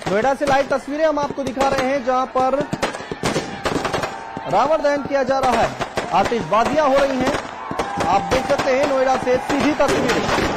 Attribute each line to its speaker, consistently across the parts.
Speaker 1: नोएडा से लाइव तस्वीरें हम आपको दिखा रहे हैं, जहां पर रावण दहन किया जा रहा है, आतिशबाजियां हो रही हैं। आप देख सकते हैं नोएडा से सीधी तस्वीरें।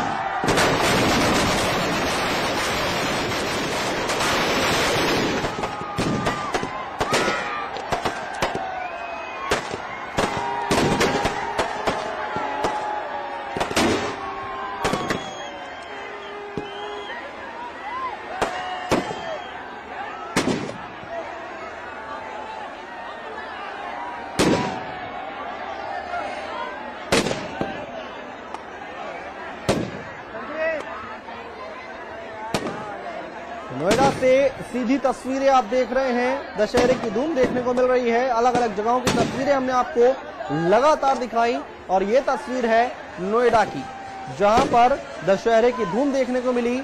Speaker 1: नोएडा से सीधी तस्वीरें आप देख रहे हैं, दशहरे की धूम देखने को मिल रही है। अलग अलग जगहों की तस्वीरें हमने आपको लगातार दिखाई और ये तस्वीर है नोएडा की, जहां पर दशहरे की धूम देखने को मिली,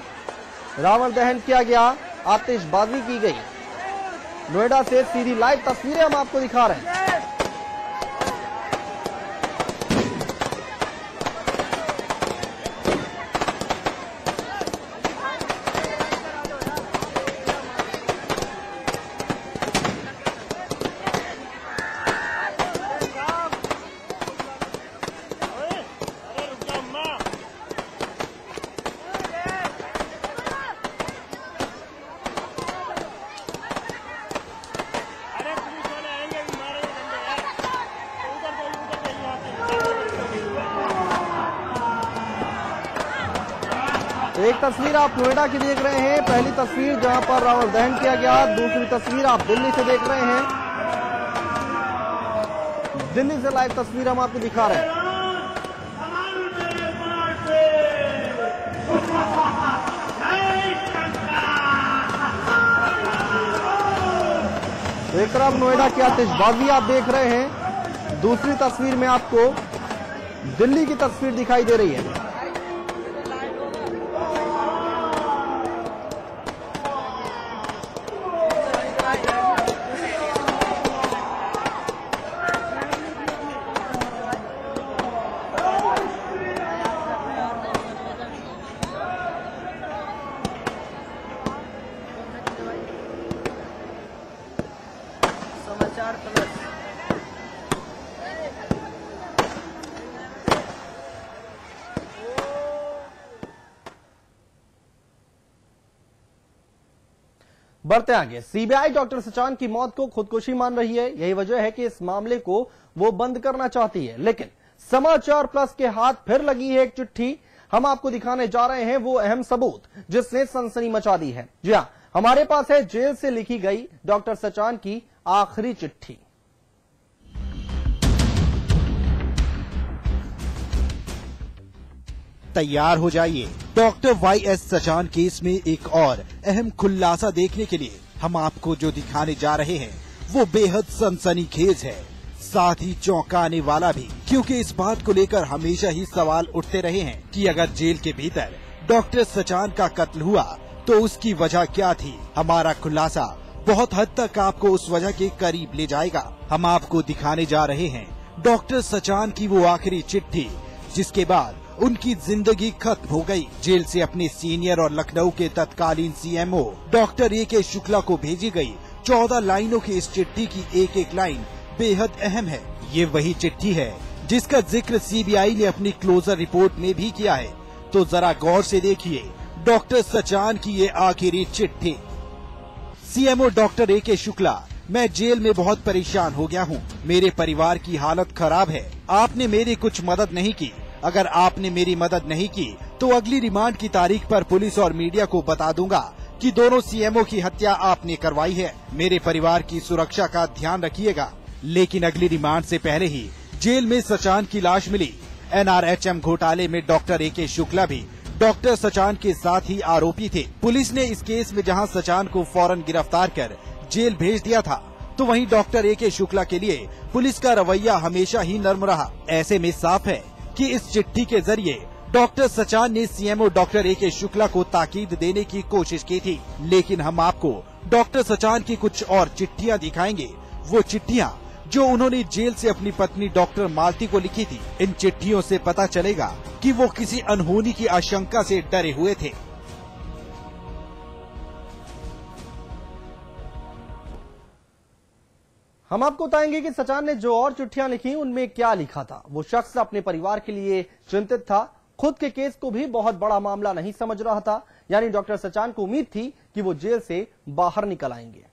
Speaker 1: रावण दहन किया गया, आतिशबाजी की गई। नोएडा से सीधी लाइव तस्वीरें हम आपको दिखा रहे हैं। एक तस्वीर आप नोएडा की देख रहे हैं, पहली तस्वीर जहां पर रावण दहन किया गया। दूसरी तस्वीर आप दिल्ली से देख रहे हैं, दिल्ली से लाइव तस्वीर हम आपको दिखा रहे हैं। एक तरफ नोएडा की आतिशबाजी आप देख रहे हैं, दूसरी तस्वीर में आपको दिल्ली की तस्वीर दिखाई दे रही है। बढ़ते आगे, सीबीआई डॉक्टर सचान की मौत को खुदकुशी मान रही है। यही वजह है कि इस मामले को वो बंद करना चाहती है, लेकिन समाचार प्लस के हाथ फिर लगी है एक चिट्ठी। हम आपको दिखाने जा रहे हैं वो अहम सबूत जिसने सनसनी मचा दी है। जी हां, हमारे पास है जेल से लिखी गई डॉक्टर सचान की आखिरी चिट्ठी।
Speaker 2: तैयार हो जाइए, डॉक्टर YS सचान केस में एक और अहम खुलासा देखने के लिए हम आपको जो दिखाने जा रहे हैं वो बेहद सनसनीखेज है, साथ ही चौंकाने वाला भी, क्योंकि इस बात को लेकर हमेशा ही सवाल उठते रहे हैं कि अगर जेल के भीतर डॉक्टर सचान का कत्ल हुआ तो उसकी वजह क्या थी। हमारा खुलासा बहुत हद तक आपको उस वजह के करीब ले जाएगा। हम आपको दिखाने जा रहे हैं डॉक्टर सचान की वो आखिरी चिट्ठी जिसके बाद उनकी जिंदगी खत्म हो गई। जेल से अपने सीनियर और लखनऊ के तत्कालीन CMO डॉक्टर AK शुक्ला को भेजी गई 14 लाइनों की इस चिट्ठी की एक एक लाइन बेहद अहम है। ये वही चिट्ठी है जिसका जिक्र CBI ने अपनी क्लोजर रिपोर्ट में भी किया है। तो जरा गौर से देखिए डॉक्टर सचान की ये आखिरी चिट्ठी। CMO डॉक्टर AK शुक्ला, मैं जेल में बहुत परेशान हो गया हूँ। मेरे परिवार की हालत खराब है। आपने मेरी कुछ मदद नहीं की। अगर आपने मेरी मदद नहीं की तो अगली रिमांड की तारीख पर पुलिस और मीडिया को बता दूंगा कि दोनों CMO की हत्या आपने करवाई है। मेरे परिवार की सुरक्षा का ध्यान रखिएगा। लेकिन अगली रिमांड से पहले ही जेल में सचान की लाश मिली। NRHM घोटाले में डॉक्टर AK शुक्ला भी डॉक्टर सचान के साथ ही आरोपी थे। पुलिस ने इस केस में जहां सचान को फौरन गिरफ्तार कर जेल भेज दिया था, तो वहीं डॉक्टर AK शुक्ला के लिए पुलिस का रवैया हमेशा ही नर्म रहा। ऐसे में साफ है कि इस चिट्ठी के जरिए डॉक्टर सचान ने CMO डॉक्टर AK शुक्ला को ताकीद देने की कोशिश की थी। लेकिन हम आपको डॉक्टर सचान की कुछ और चिट्ठियां दिखाएंगे, वो चिट्ठियां जो उन्होंने जेल से अपनी पत्नी डॉक्टर मालती को लिखी थी। इन चिट्ठियों से पता चलेगा कि वो किसी अनहोनी की आशंका से डरे हुए थे।
Speaker 1: हम आपको बताएंगे कि सचान ने जो और चिट्ठियां लिखी उनमें क्या लिखा था। वो शख्स अपने परिवार के लिए चिंतित था, खुद के केस को भी बहुत बड़ा मामला नहीं समझ रहा था। यानी डॉक्टर सचान को उम्मीद थी कि वो जेल से बाहर निकल आएंगे।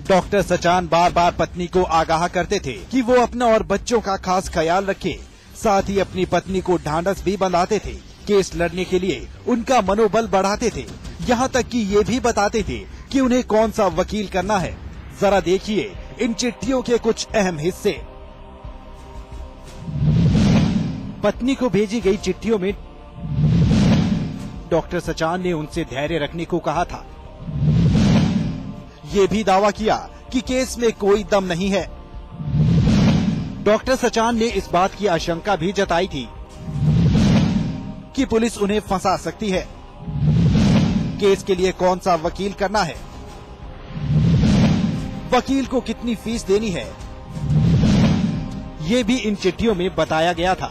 Speaker 2: डॉक्टर सचान बार बार पत्नी को आगाह करते थे कि वो अपना और बच्चों का खास ख्याल रखे। साथ ही अपनी पत्नी को ढांढस भी बंधाते थे, केस लड़ने के लिए उनका मनोबल बढ़ाते थे। यहाँ तक कि ये भी बताते थे कि उन्हें कौन सा वकील करना है। जरा देखिए इन चिट्ठियों के कुछ अहम हिस्से। पत्नी को भेजी गई चिट्ठियों में डॉक्टर सचान ने उनसे धैर्य रखने को कहा था। ये भी दावा किया कि केस में कोई दम नहीं है। डॉक्टर सचान ने इस बात की आशंका भी जताई थी कि पुलिस उन्हें फंसा सकती है। केस के लिए कौन सा वकील करना है, वकील को कितनी फीस देनी है, ये भी इन चिट्ठियों में बताया गया था।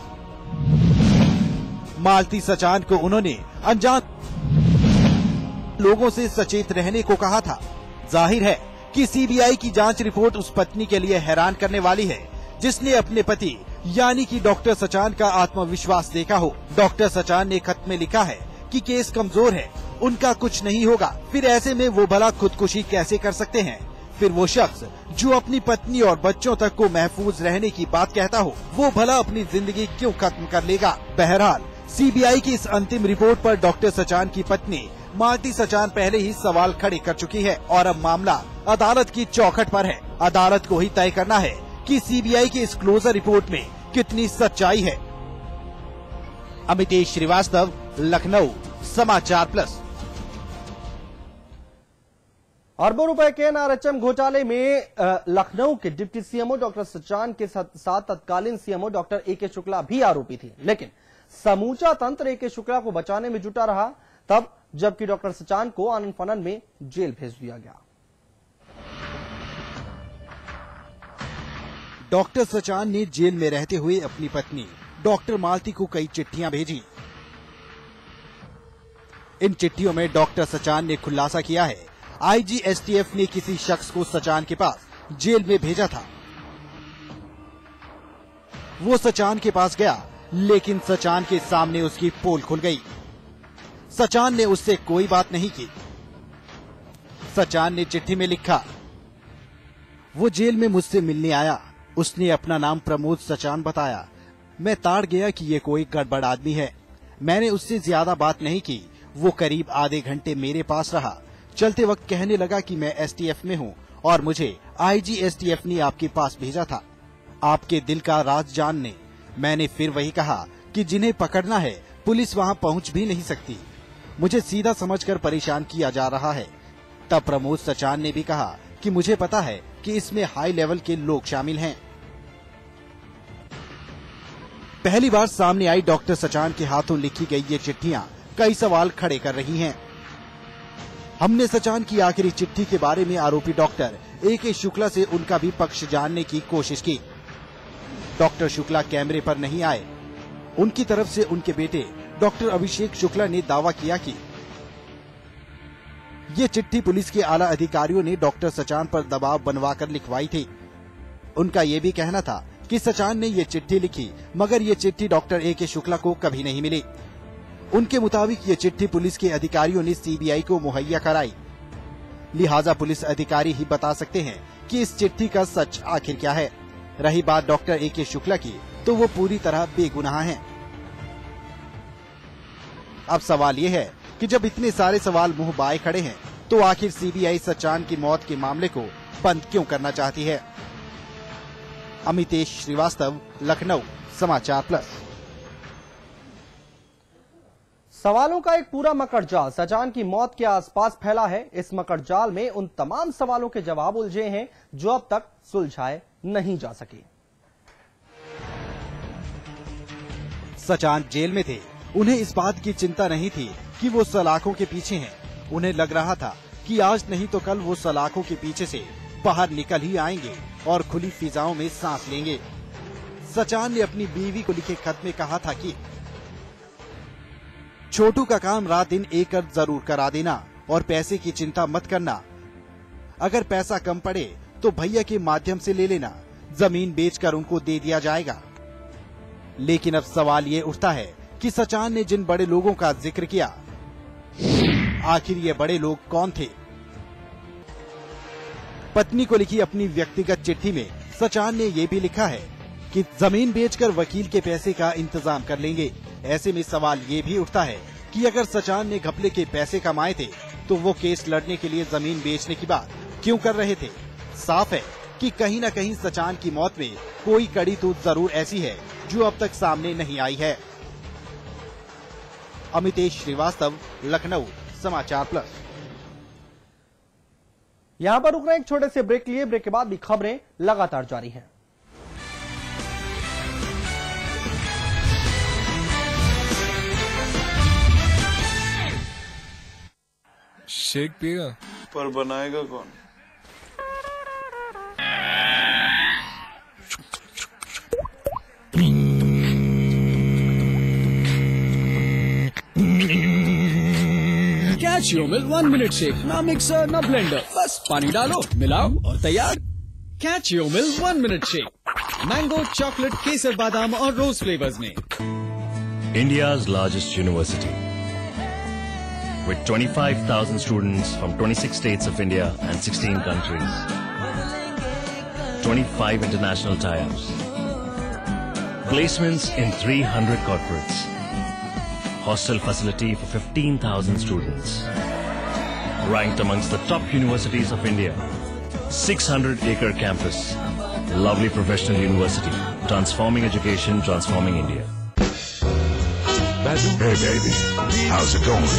Speaker 2: मालती सचान को उन्होंने अनजान लोगों से सचेत रहने को कहा था। जाहिर है कि सीबीआई की जांच रिपोर्ट उस पत्नी के लिए हैरान करने वाली है जिसने अपने पति यानी कि डॉक्टर सचान का आत्मविश्वास देखा हो। डॉक्टर सचान ने खत में लिखा है कि केस कमजोर है, उनका कुछ नहीं होगा। फिर ऐसे में वो भला खुदकुशी कैसे कर सकते हैं? फिर वो शख्स जो अपनी पत्नी और बच्चों तक को महफूज रहने की बात कहता हो, वो भला अपनी जिंदगी क्यों खत्म कर लेगा? बहरहाल सीबीआई की इस अंतिम रिपोर्ट पर डॉक्टर सचान की पत्नी मालती सचान पहले ही सवाल खड़े कर चुकी है और अब मामला अदालत की चौखट पर है। अदालत को ही तय करना है कि सीबीआई की इस क्लोजर रिपोर्ट में कितनी सच्चाई है। अमितेश श्रीवास्तव, लखनऊ, समाचार प्लस।
Speaker 1: अरबों रुपए के एनआरएचएम घोटाले में लखनऊ के डिप्टी सीएमओ डॉक्टर सचान के साथ तत्कालीन सीएमओ डॉक्टर ए के शुक्ला भी आरोपी थी। लेकिन समूचा तंत्र ए के शुक्ला को बचाने में जुटा रहा, तब जबकि डॉक्टर सचान को आनन फानन में जेल भेज दिया गया।
Speaker 2: डॉक्टर सचान ने जेल में रहते हुए अपनी पत्नी डॉक्टर मालती को कई चिट्ठियां भेजी। इन चिट्ठियों में डॉक्टर सचान ने खुलासा किया है आईजी एसटीएफ ने किसी शख्स को सचान के पास जेल में भेजा था। वो सचान के पास गया, लेकिन सचान के सामने उसकी पोल खुल गई। सचान ने उससे कोई बात नहीं की। सचान ने चिट्ठी में लिखा, वो जेल में मुझसे मिलने आया, उसने अपना नाम प्रमोद सचान बताया। मैं ताड़ गया कि ये कोई गड़बड़ आदमी है। मैंने उससे ज्यादा बात नहीं की। वो करीब आधे घंटे मेरे पास रहा। चलते वक्त कहने लगा कि मैं एसटीएफ में हूँ और मुझे आईजी एसटीएफ ने आपके पास भेजा था, आपके दिल का राज जानने। मैंने फिर वही कहा कि जिन्हें पकड़ना है पुलिस वहाँ पहुँच भी नहीं सकती। मुझे सीधा समझकर परेशान किया जा रहा है। तब प्रमोद सचान ने भी कहा कि मुझे पता है कि इसमें हाई लेवल के लोग शामिल हैं। पहली बार सामने आई डॉक्टर सचान के हाथों लिखी गई ये चिट्ठियां कई सवाल खड़े कर रही हैं। हमने सचान की आखिरी चिट्ठी के बारे में आरोपी डॉक्टर ए के शुक्ला से उनका भी पक्ष जानने की कोशिश की। डॉक्टर शुक्ला कैमरे पर नहीं आए। उनकी तरफ से उनके बेटे डॉक्टर अभिषेक शुक्ला ने दावा किया कि ये चिट्ठी पुलिस के आला अधिकारियों ने डॉक्टर सचान पर दबाव बनवाकर लिखवाई थी। उनका ये भी कहना था कि सचान ने ये चिट्ठी लिखी, मगर ये चिट्ठी डॉक्टर ए के शुक्ला को कभी नहीं मिली। उनके मुताबिक ये चिट्ठी पुलिस के अधिकारियों ने सीबीआई को मुहैया कराई। लिहाजा पुलिस अधिकारी ही बता सकते हैं कि इस चिट्ठी का सच आखिर क्या है। रही बात डॉक्टर ए के शुक्ला की, तो वो पूरी तरह बेगुनाह हैं। अब सवाल ये है कि जब इतने सारे सवाल मुंह बाए खड़े हैं, तो आखिर सीबीआई सचान की मौत के मामले को बंद क्यों करना चाहती है? अमितेश श्रीवास्तव, लखनऊ, समाचार प्लस।
Speaker 1: सवालों का एक पूरा मकड़जाल सचान की मौत के आसपास फैला है। इस मकड़जाल में उन तमाम सवालों के जवाब उलझे हैं जो अब तक सुलझाए नहीं जा सके।
Speaker 2: सचान जेल में थे। उन्हें इस बात की चिंता नहीं थी कि वो सलाखों के पीछे हैं। उन्हें लग रहा था कि आज नहीं तो कल वो सलाखों के पीछे से बाहर निकल ही आएंगे और खुली फिजाओं में सांस लेंगे। सचान ने अपनी बीवी को लिखे खत में कहा था कि छोटू का काम रात दिन एक अर्ज जरूर करा देना और पैसे की चिंता मत करना। अगर पैसा कम पड़े तो भैया के माध्यम से ले लेना, जमीन बेचकर उनको दे दिया जाएगा। लेकिन अब सवाल ये उठता है कि सचान ने जिन बड़े लोगों का जिक्र किया, आखिर ये बड़े लोग कौन थे? पत्नी को लिखी अपनी व्यक्तिगत चिट्ठी में सचान ने ये भी लिखा है कि जमीन बेचकर वकील के पैसे का इंतजाम कर लेंगे। ऐसे में सवाल ये भी उठता है कि अगर सचान ने घपले के पैसे कमाए थे तो वो केस लड़ने के लिए जमीन बेचने की बात क्यों कर रहे थे? साफ है कि कहीं न कहीं सचान की मौत में कोई कड़ी तो जरूर ऐसी है जो अब तक सामने नहीं आई है। अमितेश श्रीवास्तव, लखनऊ, समाचार प्लस।
Speaker 1: यहां पर रुक रहे हैं एक छोटे से ब्रेक लिए। ब्रेक के बाद भी खबरें लगातार जारी हैं।
Speaker 3: शेक पिएगा?
Speaker 4: पर बनाएगा कौन?
Speaker 5: कैचियोमिल 1 मिनट शेक, ना मिक्सर ना ब्लेंडर, बस पानी डालो, मिलाओ और तैयार। कैचियोमिल 1 मिनट शेक, मैंगो, चॉकलेट, केसर, बादाम और रोज फ्लेवर्स में।
Speaker 6: India's largest university, with 25,000 students from 26 states of India and 16 countries, 25 international tie-ups, placements in 300 corporates, hostel facility for 15,000 students, ranked amongst the top universities of India, 600-acre campus, lovely professional university, transforming education, transforming India.
Speaker 7: Hey baby, how's it going?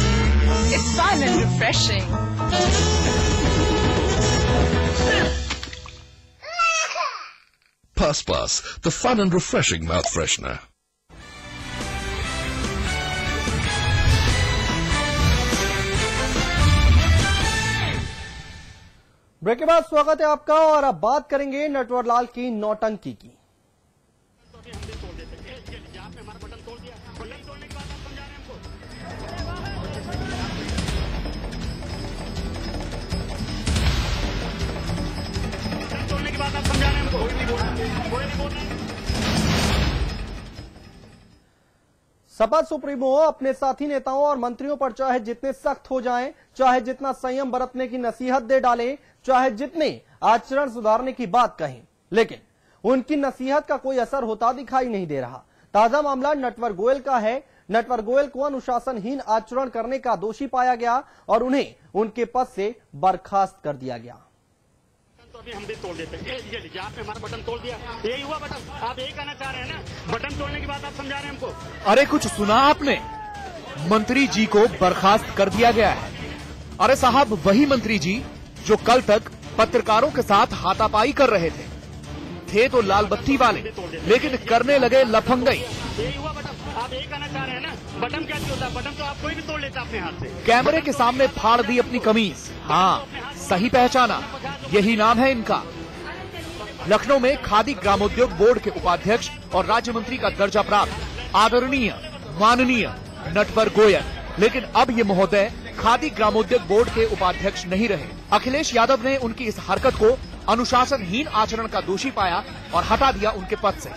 Speaker 8: It's fun and refreshing.
Speaker 7: Plus Plus, the fun and refreshing mouth freshener.
Speaker 1: Break के बाद स्वागत है आपका और अब बात करेंगे नटवरलाल की नौटंकी की। सपा सुप्रीमो अपने साथी नेताओं और मंत्रियों पर चाहे जितने सख्त हो जाएं, चाहे जितना संयम बरतने की नसीहत दे डालें, चाहे जितने आचरण सुधारने की बात कहें, लेकिन उनकी नसीहत का कोई असर होता दिखाई नहीं दे रहा। ताजा मामला नटवर गोयल का है। नटवर गोयल को अनुशासनहीन आचरण करने का दोषी पाया गया और उन्हें उनके पद से बर्खास्त कर दिया गया।
Speaker 9: तो अभी हम भी तोड़ देते हैं। ये लीजिए, आपने हमारा बटन तोड़ दिया। यही हुआ बटन। आप यही कहना चाह रहे हैं ना? बटन तोड़ने की बात आप समझा रहे हैं हमको?
Speaker 10: अरे कुछ सुना आपने? मंत्री जी को बर्खास्त कर दिया गया है। अरे साहब, वही मंत्री जी जो कल तक पत्रकारों के साथ हाथापाई कर रहे थे तो लाल बत्ती वाले, लेकिन करने लगे लफंगई।
Speaker 9: यही हुआ बटन। आप यही कहना चाह रहे हैं ना? बटन क्या होता है? बटन तो आप कोई भी तोड़ लेता अपने हाथ से।
Speaker 10: कैमरे के सामने फाड़ दी अपनी कमीज। हाँ, सही पहचाना, यही नाम है इनका। लखनऊ में खादी ग्रामोद्योग बोर्ड के उपाध्यक्ष और राज्य मंत्री का दर्जा प्राप्त आदरणीय माननीय नटवर गोयल, लेकिन अब ये महोदय खादी ग्रामोद्योग बोर्ड के उपाध्यक्ष नहीं रहे। अखिलेश यादव ने उनकी इस हरकत को अनुशासनहीन आचरण का दोषी पाया और हटा दिया उनके पद से।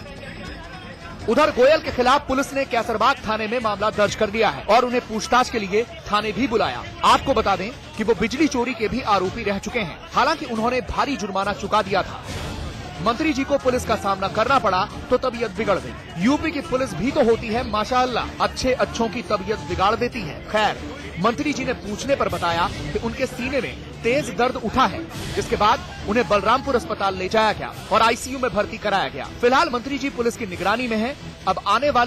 Speaker 10: उधर गोयल के खिलाफ पुलिस ने कैसरबाग थाने में मामला दर्ज कर दिया है और उन्हें पूछताछ के लिए थाने भी बुलाया। आपको बता दें कि वो बिजली चोरी के भी आरोपी रह चुके हैं। हालांकि उन्होंने भारी जुर्माना चुका दिया था। मंत्री जी को पुलिस का सामना करना पड़ा तो तबीयत बिगड़ गई। यूपी की पुलिस भी तो होती है माशाअल्लाह, अच्छे अच्छों की तबीयत बिगाड़ देती है। खैर, मंत्री जी ने पूछने पर बताया कि उनके सीने में तेज दर्द उठा है, जिसके बाद उन्हें बलरामपुर अस्पताल ले जाया गया और आईसीयू में भर्ती कराया गया। फिलहाल मंत्री जी पुलिस की निगरानी में हैं। अब आने वाली